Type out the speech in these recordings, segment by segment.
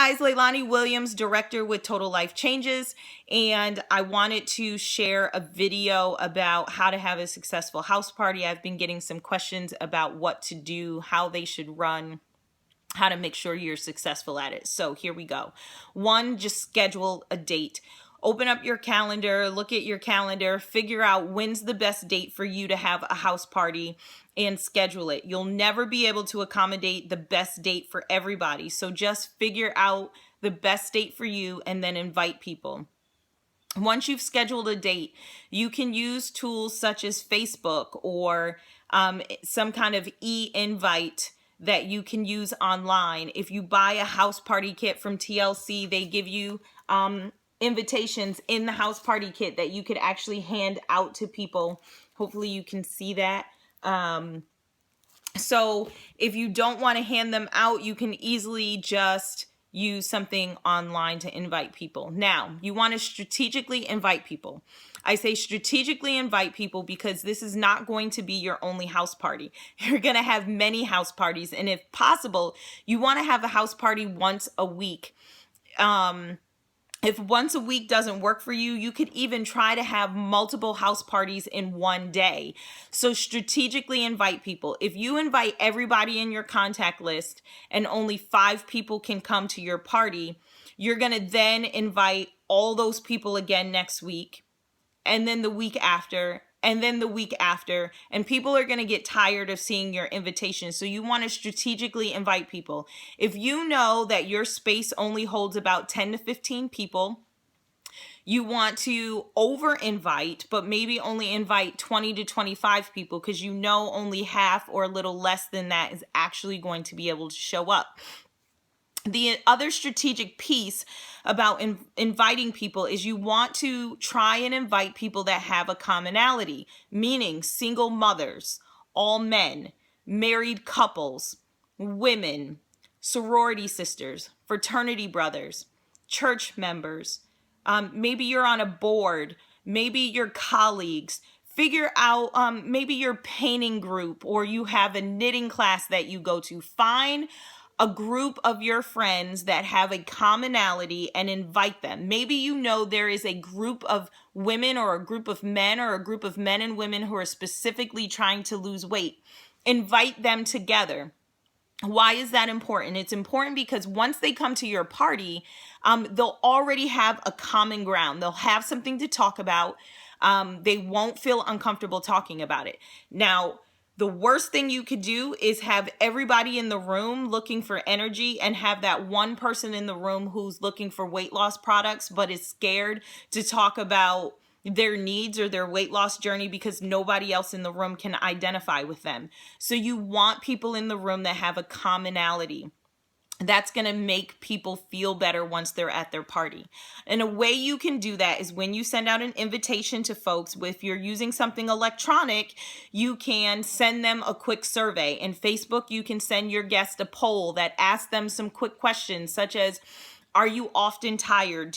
guys, Leilani Williams, director with Total Life Changes, and I wanted to share a video about how to have a successful house party. I've been getting some questions about what to do, how they should run, how to make sure you're successful at it. So here we go. One, just schedule a date. Open up your calendar, look at your calendar, figure out when's the best date for you to have a house party and schedule it. You'll never be able to accommodate the best date for everybody. So just figure out the best date for you and then invite people. Once you've scheduled a date, you can use tools such as Facebook or some kind of e-invite that you can use online. If you buy a house party kit from TLC, they give you invitations in the house party kit that you could actually hand out to people. Hopefully you can see that. So if you don't want to hand them out, you can easily just use something online to invite people. Now, you want to strategically invite people. I say strategically invite people because this is not going to be your only house party. You're going to have many house parties. And if possible, you want to have a house party once a week. If once a week doesn't work for you, you could even try to have multiple house parties in one day. So strategically invite people. If you invite everybody in your contact list and only 5 people can come to your party, you're going to then invite all those people again next week, and then the week after, and then the week after, and people are going to get tired of seeing your invitations. So you want to strategically invite people. If you know that your space only holds about 10 to 15 people, you want to over invite, but maybe only invite 20 to 25 people because you know only half or a little less than that is actually going to be able to show up. The other strategic piece about inviting people is you want to try and invite people that have a commonality, meaning single mothers, all men, married couples, women, sorority sisters, fraternity brothers, church members. Maybe you're on a board, maybe your colleagues. Figure out maybe your painting group, or you have a knitting class that you go to. Find a group of your friends that have a commonality and invite them. Maybe you know there is a group of women or a group of men or a group of men and women who are specifically trying to lose weight. Invite them together. Why is that important? It's important because once they come to your party, they'll already have a common ground. They'll have something to talk about. They won't feel uncomfortable talking about it. Now, the worst thing you could do is have everybody in the room looking for energy and have that one person in the room who's looking for weight loss products but is scared to talk about their needs or their weight loss journey because nobody else in the room can identify with them. So you want people in the room that have a commonality. That's going to make people feel better once they're at their party. And a way you can do that is when you send out an invitation to folks, if you're using something electronic, you can send them a quick survey. In Facebook, you can send your guest a poll that asks them some quick questions such as, are you often tired?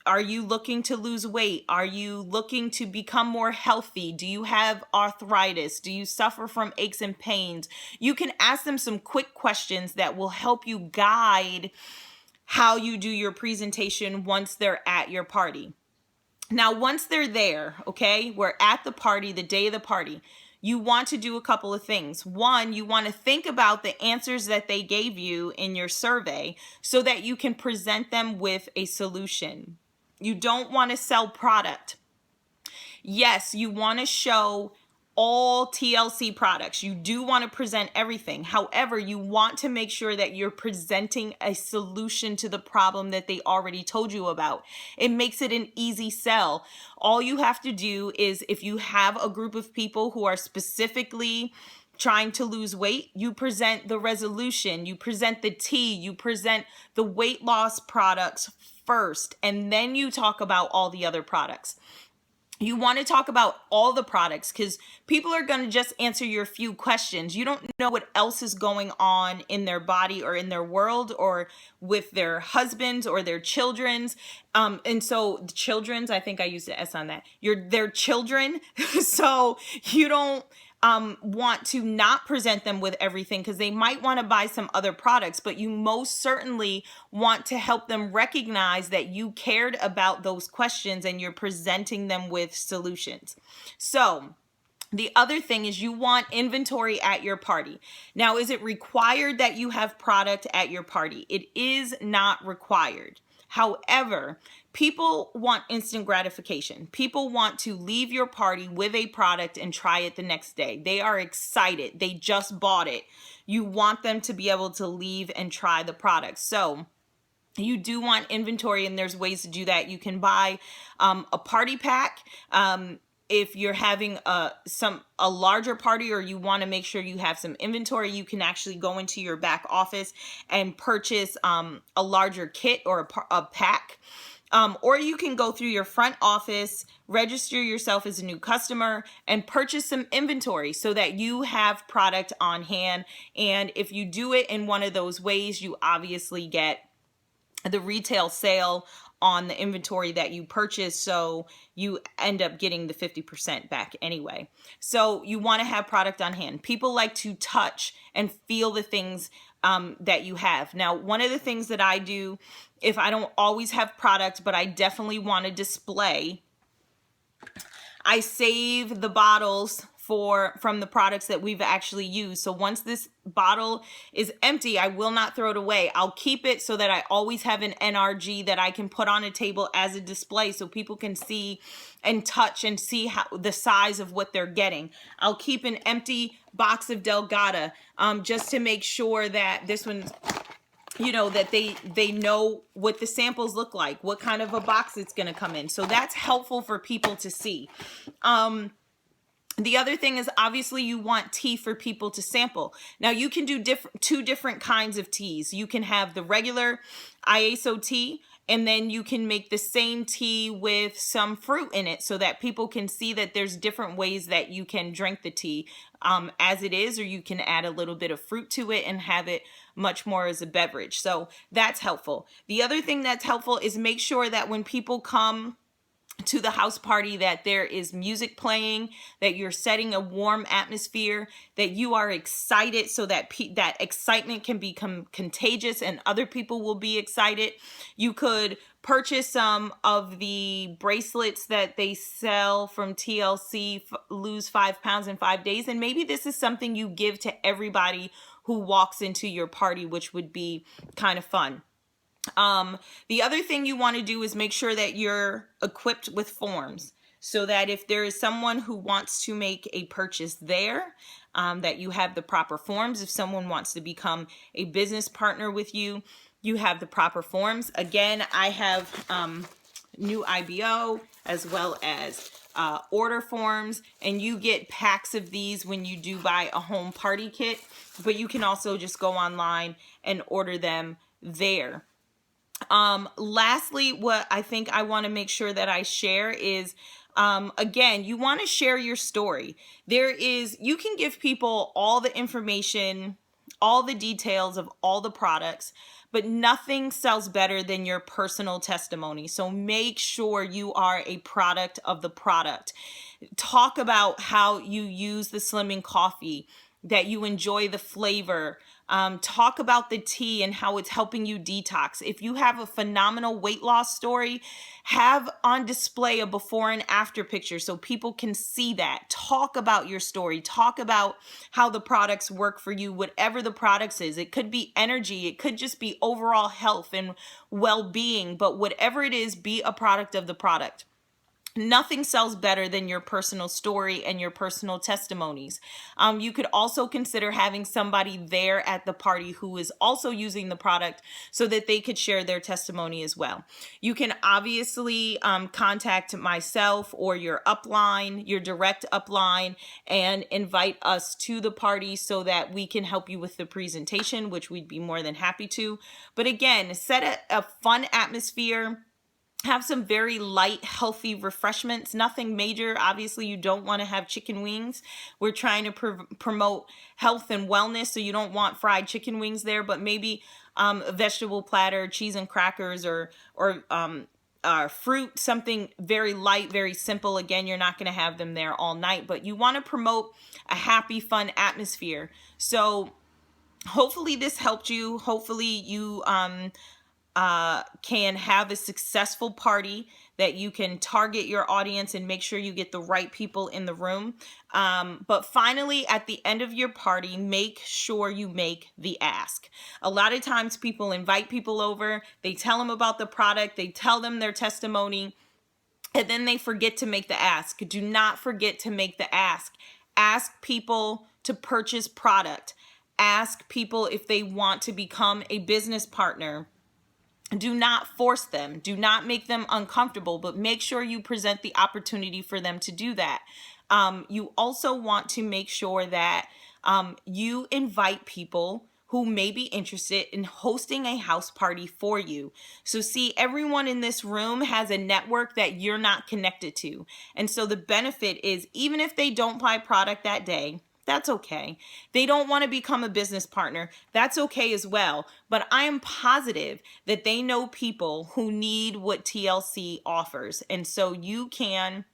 Are you looking to lose weight? Are you looking to become more healthy? Do you have arthritis? Do you suffer from aches and pains? You can ask them some quick questions that will help you guide how you do your presentation once they're at your party. Now, once they're there, okay, we're at the party, the day of the party. You want to do a couple of things. One, you want to think about the answers that they gave you in your survey so that you can present them with a solution. You don't want to sell product. Yes, you want to show all TLC products. You do want to present everything. However, you want to make sure that you're presenting a solution to the problem that they already told you about. It makes it an easy sell. All you have to do is, if you have a group of people who are specifically trying to lose weight, you present the resolution, you present the tea, you present the weight loss products first, and then you talk about all the other products. You want to talk about all the products because people are going to just answer your few questions. You don't know what else is going on in their body or in their world or with their husbands or their children's. And so the children's, I think I used the S on that. Their children. So you don't want to not present them with everything because they might want to buy some other products, but you most certainly want to help them recognize that you cared about those questions and you're presenting them with solutions. So the other thing is you want inventory at your party. Now, is it required that you have product at your party? It is not required. However, people want instant gratification. People want to leave your party with a product and try it the next day. They are excited. They just bought it. You want them to be able to leave and try the product. So you do want inventory, and there's ways to do that. You can buy a party pack. If you're having a larger party or you want to make sure you have some inventory, you can actually go into your back office and purchase a larger kit or a pack. Or you can go through your front office, register yourself as a new customer, and purchase some inventory so that you have product on hand. And if you do it in one of those ways, you obviously get the retail sale on the inventory that you purchase, so you end up getting the 50% back anyway. So you want to have product on hand. People like to touch and feel the things that you have. Now, one of the things that I do, if I don't always have product, but I definitely want to display, I save the bottles from the products that we've actually used. So once this bottle is empty, I will not throw it away. I'll keep it so that I always have an NRG that I can put on a table as a display so people can see and touch and see how the size of what they're getting. I'll keep an empty box of Delgada just to make sure that this one's, that they know what the samples look like, what kind of a box it's going to come in. So that's helpful for people to see. The other thing is, obviously, you want tea for people to sample. Now, you can do two different kinds of teas. You can have the regular ISO tea, and then you can make the same tea with some fruit in it so that people can see that there's different ways that you can drink the tea as it is, or you can add a little bit of fruit to it and have it much more as a beverage. So that's helpful. The other thing that's helpful is make sure that when people come to the house party that there is music playing, that you're setting a warm atmosphere, that you are excited so that that excitement can become contagious and other people will be excited. You could purchase some of the bracelets that they sell from TLC, lose 5 pounds in 5 days, and maybe this is something you give to everybody who walks into your party, which would be kind of fun. The other thing you want to do is make sure that you're equipped with forms so that if there is someone who wants to make a purchase there, that you have the proper forms. If someone wants to become a business partner with you, you have the proper forms. Again, I have new IBO as well as order forms, and you get packs of these when you do buy a home party kit, but you can also just go online and order them there. Lastly, what I think I want to make sure that I share is, again, you want to share your story. You can give people all the information, all the details of all the products, but nothing sells better than your personal testimony. So make sure you are a product of the product. Talk about how you use the slimming coffee, that you enjoy the flavor. Talk about the tea and how it's helping you detox. If you have a phenomenal weight loss story, have on display a before and after picture so people can see that. Talk about your story. Talk about how the products work for you, whatever the products is. It could be energy. It could just be overall health and well-being, but whatever it is, be a product of the product. Nothing sells better than your personal story and your personal testimonies. You could also consider having somebody there at the party who is also using the product so that they could share their testimony as well. You can obviously contact myself or your upline, your direct upline, and invite us to the party so that we can help you with the presentation, which we'd be more than happy to. But again, set a fun atmosphere. Have some very light, healthy refreshments, nothing major. Obviously, you don't want to have chicken wings. We're trying to promote health and wellness, so you don't want fried chicken wings there, but maybe a vegetable platter, cheese and crackers, or fruit, something very light, very simple. Again, you're not going to have them there all night, but you want to promote a happy, fun atmosphere. So hopefully this helped you. Hopefully you can have a successful party that you can target your audience and make sure you get the right people in the room. But finally, at the end of your party, make sure you make the ask. A lot of times people invite people over, they tell them about the product, they tell them their testimony, and then they forget to make the ask. Do not forget to make the ask. Ask people to purchase product. Ask people if they want to become a business partner. Do not force them. Do not make them uncomfortable, but make sure you present the opportunity for them to do that. You also want to make sure that you invite people who may be interested in hosting a house party for you. So see, everyone in this room has a network that you're not connected to. And so the benefit is, even if they don't buy product that day, that's okay. They don't want to become a business partner. That's okay as well. But I am positive that they know people who need what TLC offers. And so you can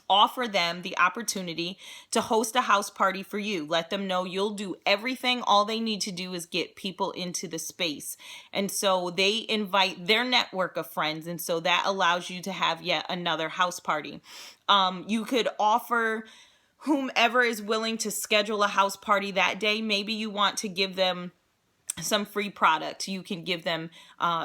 offer them the opportunity to host a house party for you. Let them know you'll do everything. All they need to do is get people into the space. And so they invite their network of friends. And so that allows you to have yet another house party. You could offer whomever is willing to schedule a house party that day. Maybe you want to give them some free product. You can give them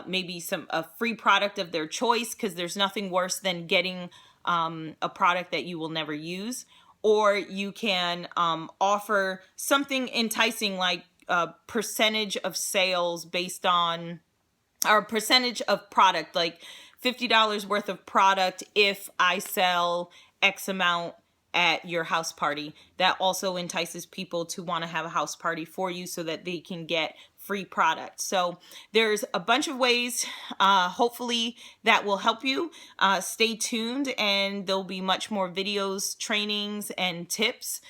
maybe a free product of their choice, because there's nothing worse than getting a product that you will never use. Or you can offer something enticing, like a percentage of sales based on, or a percentage of product, like $50 worth of product if I sell X amount at your house party. That also entices people to want to have a house party for you so that they can get free product. So there's a bunch of ways. Hopefully that will help you. Stay tuned, and there'll be much more videos, trainings, and tips